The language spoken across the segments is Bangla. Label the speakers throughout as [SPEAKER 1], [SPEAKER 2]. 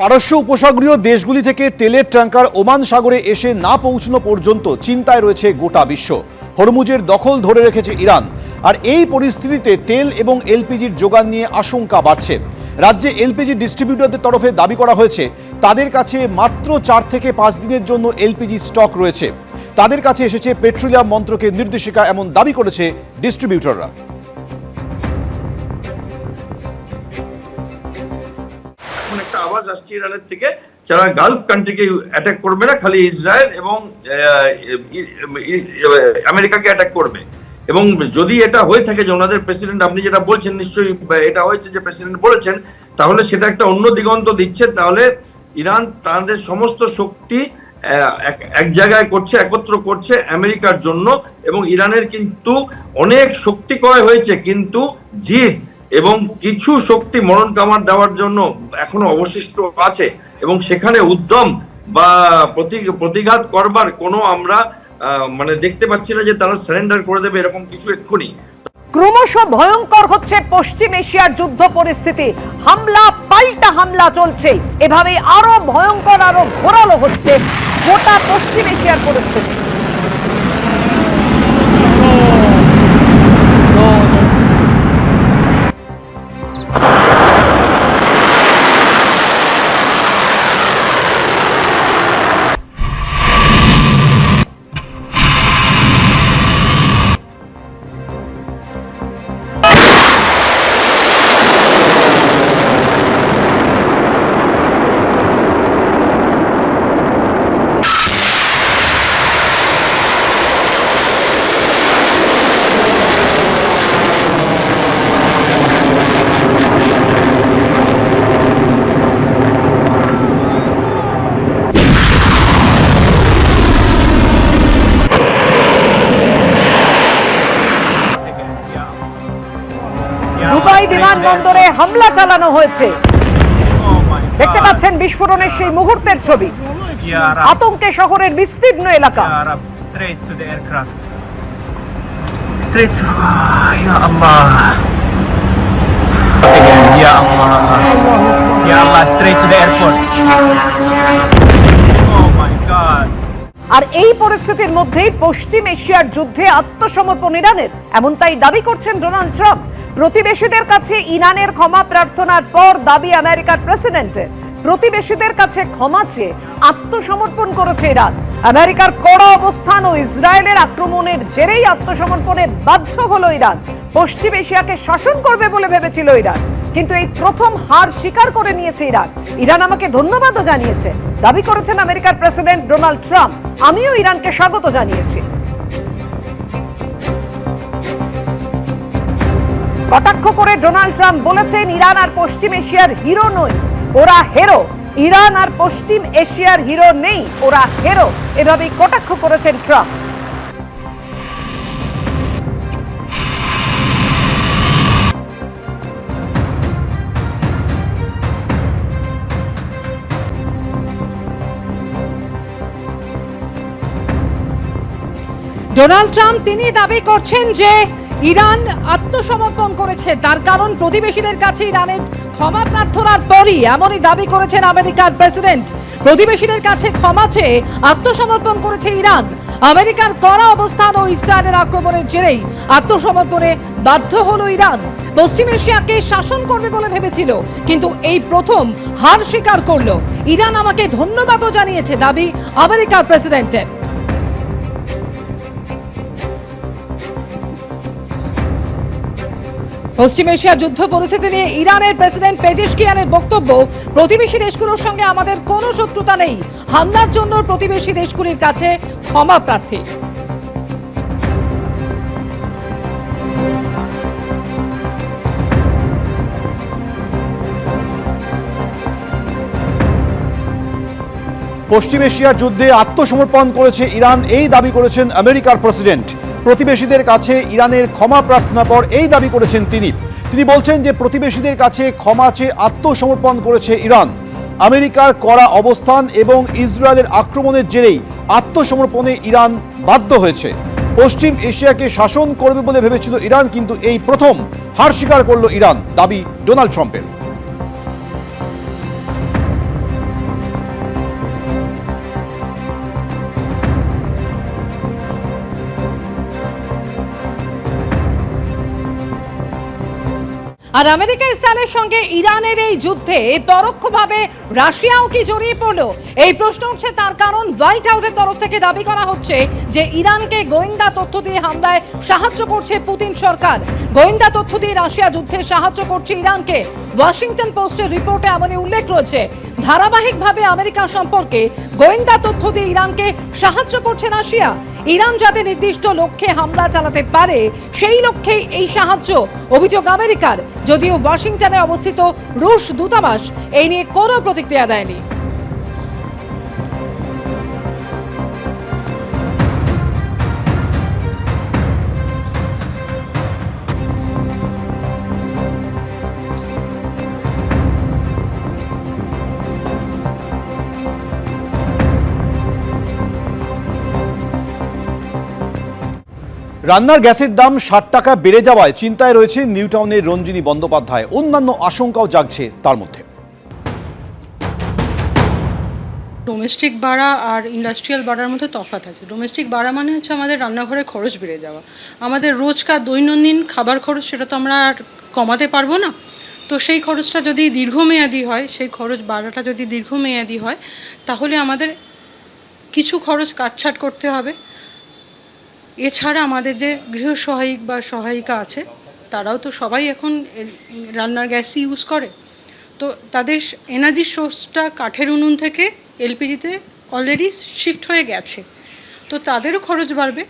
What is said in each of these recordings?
[SPEAKER 1] পারস্য উপসাগরীয় দেশগুলি থেকে তেলের ট্যাঙ্কার ওমান সাগরে এসে না পৌঁছানো পর্যন্ত চিন্তায় রয়েছে গোটা বিশ্ব। হরমুজের দখল ধরে রেখেছে ইরান, আর এই পরিস্থিতিতে তেল এবং এলপিজির যোগান নিয়ে আশঙ্কা বাড়ছে। রাজ্যে এলপিজি ডিস্ট্রিবিউটরদের তরফে দাবি করা হয়েছে তাদের কাছে মাত্র 4 থেকে 5 দিনের জন্য এলপিজি স্টক রয়েছে। তাদের কাছে এসেছে পেট্রোলিয়াম মন্ত্রকের নির্দেশিকা, এমন দাবি করেছে ডিস্ট্রিবিউটররা।
[SPEAKER 2] একটা আওয়াজ আসছে ইরানের থেকে, যারা গালফ কান্ট্রিকে অ্যাটাক করবে না, খালি ইসরায়েল এবং আমেরিকাকে অ্যাটাক করবে। এবং যদি এটা হয়ে থাকে যে ওনাদের প্রেসিডেন্ট, আপনি যেটা বলছেন নিশ্চয়ই এটা হয়েছে যে প্রেসিডেন্ট বলেছেন, তাহলে সেটা একটা অন্য দিগন্ত দিচ্ছে। তাহলে ইরান তাদের সমস্ত শক্তি এক জায়গায় করছে, একত্র করছে আমেরিকার জন্য। এবং ইরানের কিন্তু অনেক শক্তি ক্ষয় হয়েছে, কিন্তু জিদ এবং কিছু শক্তি মরণ কামার দেওয়ার জন্য এখনো অবশিষ্ট আছে। এবং সেখানে উদ্যম বা প্রতিঘাত করবার কোনো আমরা দেখতে পাচ্ছি না যে তারা সারেন্ডার করে দেবে এরকম কিছু এক্ষুনি।
[SPEAKER 3] ক্রমশ ভয়ঙ্কর হচ্ছে পশ্চিম এশিয়ার যুদ্ধ পরিস্থিতি। হামলা পাল্টা হামলা চলছে, এভাবে আরো ভয়ঙ্কর, আরো ঘোরালো হচ্ছে গোটা পশ্চিম এশিয়ার পরিস্থিতি। দুবাই বিমানবন্দরে হামলা চালানো হয়েছে, দেখতে পাচ্ছেন বিস্ফোরণের সেই মুহূর্তের ছবি। আতঙ্কে শহরের বিস্তীর্ণ এলাকা। আর এই পরিস্থিতির মধ্যেই পশ্চিম এশিয়ার যুদ্ধে আত্মসমর্পণ ইরানের, এমনটাই দাবি করছেন ডোনাল্ড ট্রাম্প। প্রতিবেশীদের কাছে ইরানের ক্ষমা প্রার্থনার পর দাবি আমেরিকার প্রেসিডেন্টের, প্রতিবেশীদের কাছে ক্ষমা চেয়ে আত্মসমর্পণ করেছে ইরান। আমেরিকার কড়া অবস্থান ও ইসরায়েলের আক্রমণের জেরেই আত্মসমর্পণে বাধ্য হলো ইরান। পশ্চিম এশিয়াকে শাসন করবে বলে ভেবেছিল ইরান, কিন্তু এই প্রথম হার স্বীকার করে নিয়েছে ইরান। ইরান আমাকে ধন্যবাদও জানিয়েছে, দাবি করেছেন আমেরিকার প্রেসিডেন্ট ডোনাল্ড ট্রাম্প। আমিও ইরানকে স্বাগত জানিয়েছি। কটাক্ষ করে ডোনাল্ড ট্রাম্প বলেছেন, ইরান আর পশ্চিম এশিয়ার হিরো নয়, ওরা হেরো। ইরান আর পশ্চিম এশিয়ার হিরো নেই, ওরা হেরো। এভাবেই কটাক্ষ করেছেন ট্রাম্প।
[SPEAKER 4] ডোনাল্ড ট্রাম্প তিনি দাবি করছেন যে ইরান আত্মসমর্পণ করেছে, তার কারণ প্রতিবেশীদের কাছে ইরানের ক্ষমা প্রার্থনার পরই। এমনই দাবি করেছেন আমেরিকার প্রেসিডেন্ট। প্রতিবেশীদের কাছে ক্ষমা চেয়ে আত্মসমর্পণ করেছে ইরান। আমেরিকার কড়া অবস্থান ও ইসরায়েলের আক্রমণের জেরেই আত্মসমর্পণে বাধ্য হলো ইরান। পশ্চিম এশিয়াকে শাসন করবে বলে ভেবেছিল, কিন্তু এই প্রথম হার স্বীকার করলো। ইরান আমাকে ধন্যবাদও জানিয়েছে, দাবি আমেরিকার প্রেসিডেন্টের। পশ্চিম এশিয়া যুদ্ধ পরিস্থিতি নিয়ে ইরানের প্রেসিডেন্ট পেজেশকিয়ানের বক্তব্য, প্রতিবেশী দেশগুলোর সঙ্গে আমাদের কোনো শত্রুতা নেই, হামলার জন্য প্রতিবেশী দেশগুলির কাছে ক্ষমা প্রার্থী।
[SPEAKER 1] পশ্চিম এশিয়ার যুদ্ধে আত্মসমর্পণ করেছে ইরান, এই দাবি করেছেন আমেরিকার প্রেসিডেন্ট। প্রতিবেশীদের কাছে ইরানের ক্ষমা প্রার্থনা পর এই দাবি করেছেন তিনি বলছেন যে প্রতিবেশীদের কাছে ক্ষমা চেয়ে আত্মসমর্পণ করেছে ইরান। আমেরিকার কড়া অবস্থান এবং ইসরায়েলের আক্রমণের জেরেই আত্মসমর্পণে ইরান বাধ্য হয়েছে। পশ্চিম এশিয়াকে শাসন করবে বলে ভেবেছিল ইরান, কিন্তু এই প্রথম হার স্বীকার করল ইরান, দাবি ডোনাল্ড ট্রাম্পের।
[SPEAKER 4] আর আমেরিকা ইসরায়েলের সঙ্গে ইরানের এই যুদ্ধে পরোক্ষভাবে রাশিয়াও কি জড়িয়ে পড়লো, এই প্রশ্ন উঠছে। তার কারণ হোয়াইট হাউসের তরফ থেকে দাবি করা হচ্ছে যে ইরানকে গোয়েন্দা তথ্য দিয়ে হামলায় সাহায্য করছে পুতিন সরকার। গোয়েন্দা তথ্য দিয়ে রাশিয়া যুদ্ধে সাহায্য করছে ইরানকে। ওয়াশিংটন পোস্টের রিপোর্টে এমনই উল্লেখ রয়েছে। ধারাবাহিকভাবে আমেরিকা সম্পর্কে গোয়েন্দা তথ্য দিয়ে ইরানকে সাহায্য করছে রাশিয়া। ইরান যাতে নির্দিষ্ট লক্ষ্যে হামলা চালাতে পারে সেই লক্ষ্যেই এই সাহায্য, অভিযোগ আমেরিকার। যদিও ওয়াশিংটনে অবস্থিত রুশ দূতাবাস এই নিয়ে কোনো প্রতিক্রিয়া দেয়নি।
[SPEAKER 1] রান্নার গ্যাসের দাম 60 টাকা বেড়ে যাওয়ায় চিন্তায় রয়েছে নিউ টাউনের রঞ্জিনী বন্দ্যোপাধ্যায়। অন্যান্য আশঙ্কাও জাগছে তার মধ্যে।
[SPEAKER 5] ডোমেস্টিক ভাড়া আর ইন্ডাস্ট্রিয়াল ভাড়ার মধ্যে তফাৎ আছে। ডোমেস্টিক ভাড়া মানে হচ্ছে আমাদের রান্নাঘরে খরচ বেড়ে যাওয়া, আমাদের রোজকার দৈনন্দিন খাবার খরচ, সেটা তো আমরা আর কমাতে পারবো না। তো সেই খরচটা যদি দীর্ঘমেয়াদী হয়, সেই খরচ ভাড়াটা যদি দীর্ঘমেয়াদী হয়, তাহলে আমাদের কিছু খরচ কাটছাট করতে হবে। এছাড়া আমাদের যে গৃহসহায়িক বা সহায়িকা আছে, তারাও তো সবাই এখন রান্নার গ্যাসই ইউজ করে। তো তাদের এনার্জি সোর্সটা কাঠের উনুন থেকে এলপিজিতে অলরেডি শিফট হয়ে গেছে, তো তাদেরও খরচ বাড়বে।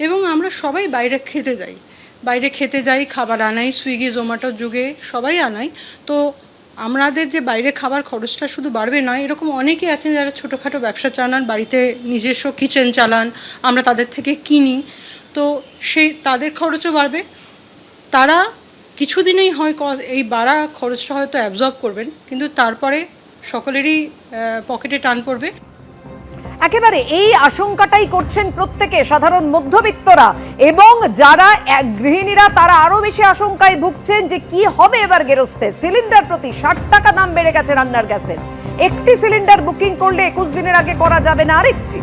[SPEAKER 5] এবং আমরা সবাই বাইরে খেতে যাই, খাবার আনাই, সুইগি জোম্যাটোর যুগে সবাই আনাই। তো আমাদের যে বাইরে খাবার খরচটা শুধু বাড়বে নয়, এরকম অনেকেই আছেন যারা ছোটোখাটো ব্যবসা চালান, বাড়িতে নিজস্ব কিচেন চালান, আমরা তাদের থেকে কিনি, তো তাদের খরচও বাড়বে। তারা কিছুদিনেই এই বাড়া খরচটা হয়তো অ্যাবজর্ব করবেন, কিন্তু তারপরে সকলেরই পকেটে টান পড়বে।
[SPEAKER 3] একেবারে এই আশঙ্কাটাই করছেন প্রত্যেকে, সাধারণ মধ্যবিত্তরা এবং যারা গৃহিণীরা, তারা আরো বেশি আশঙ্কায় ভুগছেন যে কি হবে এবার গেরস্তে। সিলিন্ডার প্রতি 60 টাকা দাম বেড়ে গেছে রান্নার গ্যাসের। একটি সিলিন্ডার বুকিং করলে 21 দিনের আগে করা যাবে না আরেকটি।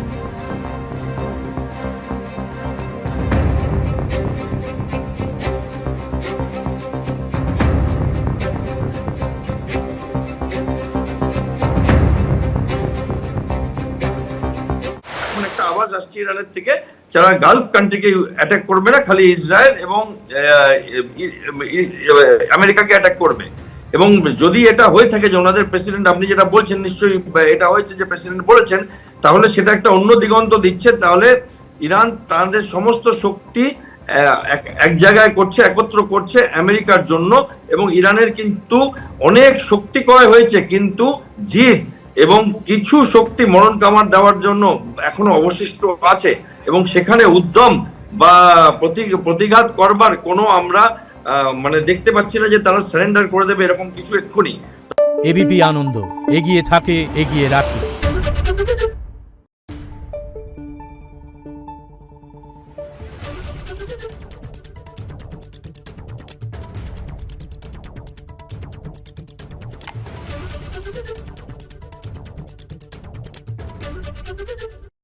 [SPEAKER 2] একটা আওয়াজ আসছে ইরানের থেকে, যারা গালফ কান্ট্রিকে অ্যাটাক করবে না, খালি ইসরায়েল এবং আমেরিকাকে অ্যাটাক করবে। এবং যদি এটা হয়ে থাকে যে ওনাদের প্রেসিডেন্ট, আপনি যেটা বলছেন নিশ্চয়ই এটা হয়েছে যে প্রেসিডেন্ট বলেছেন, তাহলে সেটা একটা অন্য দিগন্ত দিচ্ছে। তাহলে ইরান তাদের সমস্ত শক্তি এক জায়গায় করছে, একত্র করছে আমেরিকার জন্য। এবং ইরানের কিন্তু অনেক শক্তি ক্ষয় হয়েছে, কিন্তু জিদ এবং কিছু শক্তি মরণ কামার দেওয়ার জন্য এখনো অবশিষ্ট আছে। এবং সেখানে উদ্যম বা প্রতিঘাত করবার কোনো আমরা মানে দেখতে পাচ্ছি না যে তারা সারেন্ডার করে দেবে এরকম কিছু এক্ষুনি।
[SPEAKER 6] এবিপি আনন্দ, এগিয়ে থাকে, এগিয়ে রাখে।